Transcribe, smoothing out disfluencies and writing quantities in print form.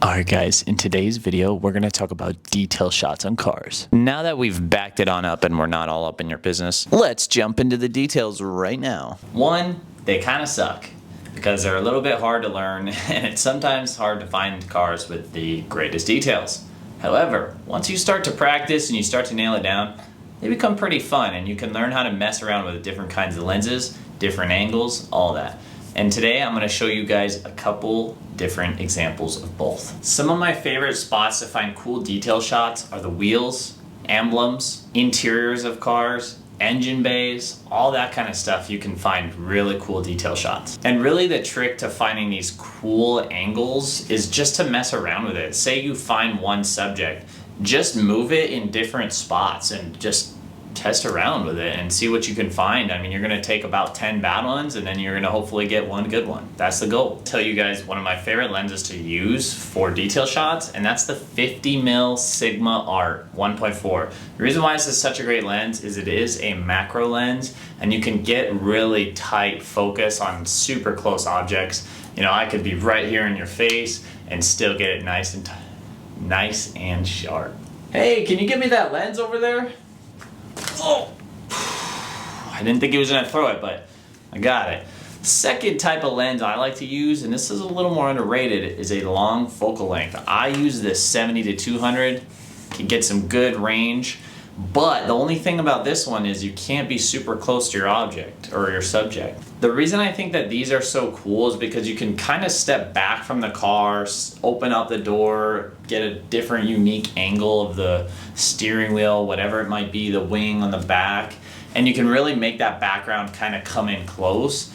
Alright guys, in today's video, we're going to talk about detail shots on cars. Now that we've backed it on up and we're not all up in your business, let's jump into the details right now. One, they kind of suck because they're a little bit hard to learn and it's sometimes hard to find cars with the greatest details. However, once you start to practice and you start to nail it down, they become pretty fun and you can learn how to mess around with different kinds of lenses, different angles, all that. And today I'm going to show you guys a couple different examples of both. Some of my favorite spots to find cool detail shots are the wheels, emblems, interiors of cars, engine bays, all that kind of stuff. You can find really cool detail shots. And really the trick to finding these cool angles is just to mess around with it. Say you find one subject, just move it in different spots and just test around with it and see what you can find. I mean, you're gonna take about 10 bad ones and then you're gonna hopefully get one good one. That's the goal. I'll tell you guys one of my favorite lenses to use for detail shots, and that's the 50mm Sigma Art 1.4. The reason why this is such a great lens is it is a macro lens and you can get really tight focus on super close objects. You know, I could be right here in your face and still get it nice and sharp. Hey, can you give me that lens over there? Oh, I didn't think he was gonna throw it, but I got it. Second type of lens I like to use, and this is a little more underrated, is a long focal length. I use this 70 to 200, can get some good range, but the only thing about this one is you can't be super close to your object or your subject. The reason I think that these are so cool is because you can kind of step back from the car, open up the door, get a different unique angle of the steering wheel, whatever it might be, the wing on the back, and you can really make that background kind of come in close.